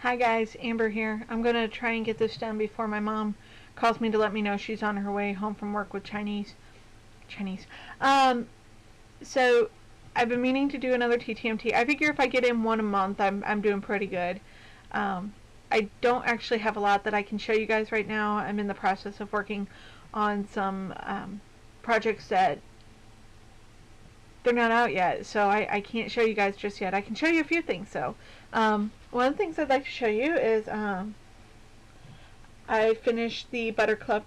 Hi guys, Amber here. I'm going to try and get this done before my mom calls me to let me know she's on her way home from work with Chinese. So I've been meaning to do another TTMT. I figure if I get in one a month, I'm doing pretty good. I don't actually have a lot that I can show you guys right now. I'm in the process of working on some projects that they're not out yet, so I can't show you guys just yet. I can show you a few things though. One of the things I'd like to show you is I finished the Buttercup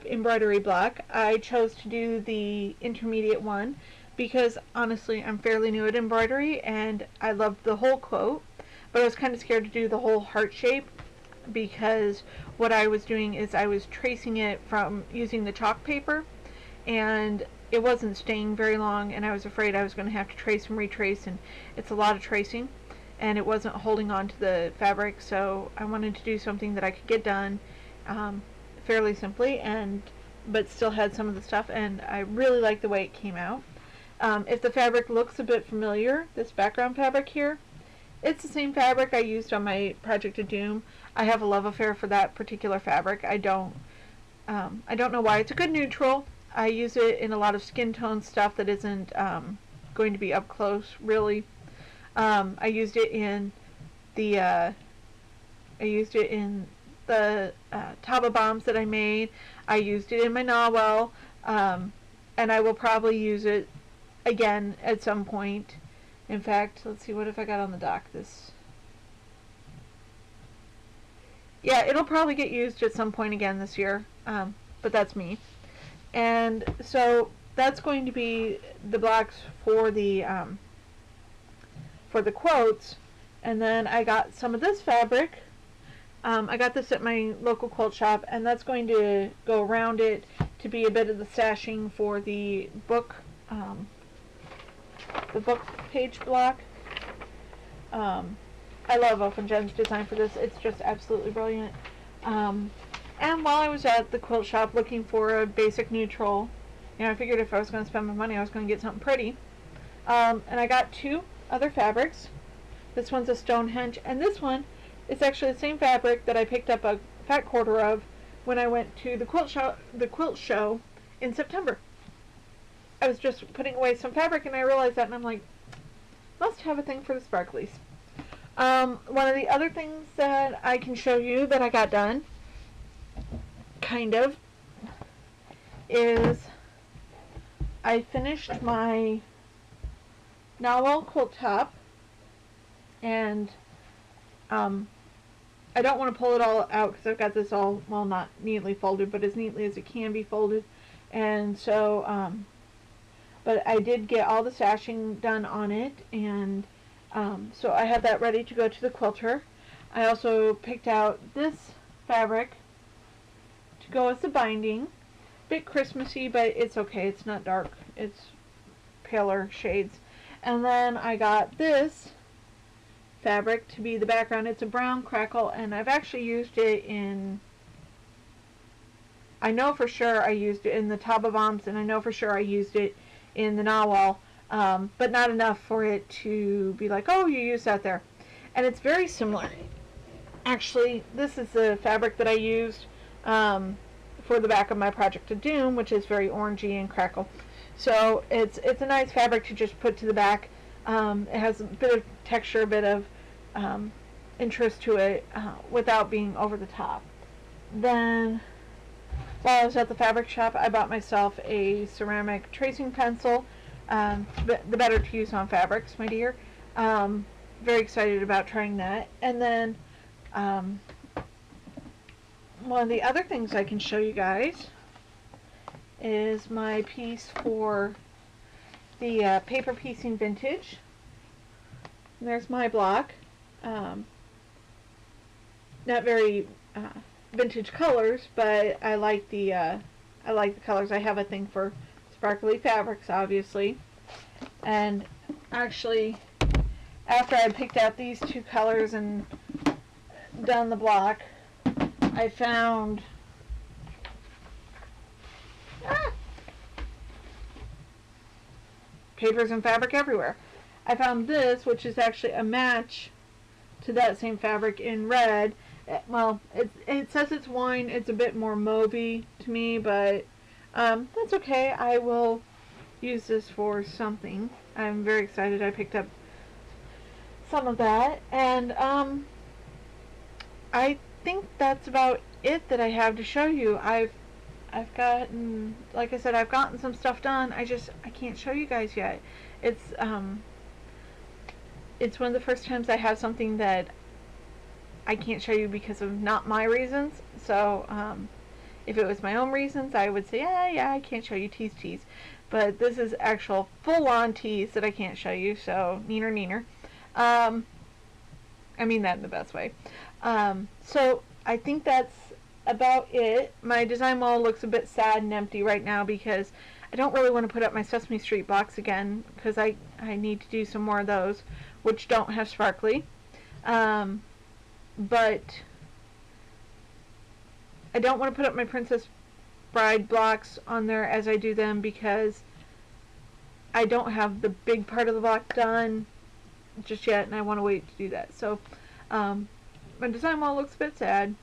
embroidery block. I chose to do the intermediate one because honestly I'm fairly new at embroidery and I loved the whole quote, but I was kind of scared to do the whole heart shape because what I was doing is I was tracing it from using the chalk paper and it wasn't staying very long, and I was afraid I was going to have to trace and retrace, and it's a lot of tracing, and it wasn't holding on to the fabric, so I wanted to do something that I could get done fairly simply, but still had some of the stuff, and I really like the way it came out. If the fabric looks a bit familiar, this background fabric here, it's the same fabric I used on my Project of Doom. I have a love affair for that particular fabric. I don't know why. It's a good neutral. I use it in a lot of skin tone stuff that isn't going to be up close, really. I used it in the Taba bombs that I made. I used it in my Nawel, and I will probably use it again at some point. In fact, let's see, what if I got on the dock? Yeah, it'll probably get used at some point again this year, but that's me. And so that's going to be the blocks for the quotes. And then I got some of this fabric. I got this at my local quilt shop, and that's going to go around it to be a bit of the stashing for the book page block. I love Open Jen's design for this. It's just absolutely brilliant. And while I was at the quilt shop looking for a basic neutral, I figured if I was going to spend my money, I was going to get something pretty. And I got two other fabrics. This one's a Stonehenge, and this one is actually the same fabric that I picked up a fat quarter of when I went to the quilt show in September. I was just putting away some fabric, and I realized that, and I'm like, must have a thing for the sparklies. One of the other things that I can show you that I got done, kind of, is I finished my Nawel quilt top, and I don't want to pull it all out because I've got this all, well, not neatly folded, but as neatly as it can be folded, and so but I did get all the stashing done on it, and so I had that ready to go to the quilter. I also picked out this fabric to go as the binding. Bit Christmassy, but it's okay. It's not dark. It's paler shades. And then I got this fabric to be the background. It's a brown crackle, and I've actually used it in, I know for sure I used it in the Taba bombs, and I know for sure I used it in the Nawel, but not enough for it to be like, oh, you used that there. And it's very similar. Actually, this is the fabric that I used for the back of my Project of Doom, which is very orangey and crackle. So it's a nice fabric to just put to the back. It has a bit of texture, a bit of interest to it without being over the top. Then, while I was at the fabric shop, I bought myself a ceramic tracing pencil. The better to use on fabrics, my dear. Very excited about trying that. And then one of the other things I can show you guys is my piece for the paper piecing vintage. And there's my block. Not very vintage colors, but I like the colors. I have a thing for sparkly fabrics, obviously. And actually, after I picked out these two colors and done the block, I found papers and fabric everywhere. I found this, which is actually a match to that same fabric in red. Well, it says it's wine. It's a bit more mauvey to me, but that's okay. I will use this for something. I'm very excited. I picked up some of that, and I think that's about it that I have to show you. I've gotten, like I said, I've gotten some stuff done. I can't show you guys yet. It's one of the first times I have something that I can't show you because of not my reasons. So if it was my own reasons, I would say, yeah, I can't show you tease. But this is actual full-on tease that I can't show you, so neener. I mean that in the best way. So I think that's about it. My design wall looks a bit sad and empty right now because I don't really want to put up my Sesame Street box again because I need to do some more of those, which don't have sparkly. But I don't want to put up my Princess Bride blocks on there as I do them because I don't have the big part of the block done just yet, and I want to wait to do that. So my design wall looks a bit sad,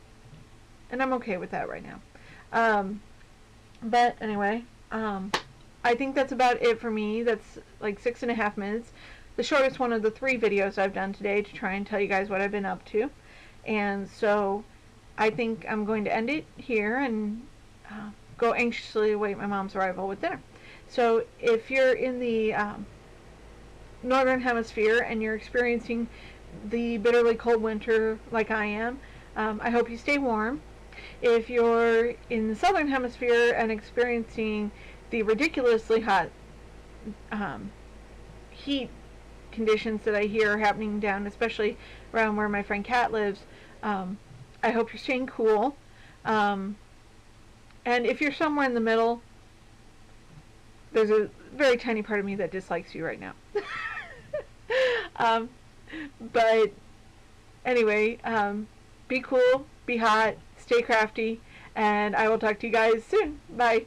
and I'm okay with that right now. But anyway, I think that's about it for me. That's like 6.5 minutes. The shortest one of the 3 videos I've done today to try and tell you guys what I've been up to. And so I think I'm going to end it here and go anxiously await my mom's arrival with dinner. So if you're in the northern hemisphere and you're experiencing the bitterly cold winter like I am, I hope you stay warm. If you're in the southern hemisphere and experiencing the ridiculously hot heat conditions that I hear are happening down, especially around where my friend Kat lives, I hope you're staying cool. And if you're somewhere in the middle, there's a very tiny part of me that dislikes you right now. But anyway, be cool, be hot, stay crafty, and I will talk to you guys soon. Bye.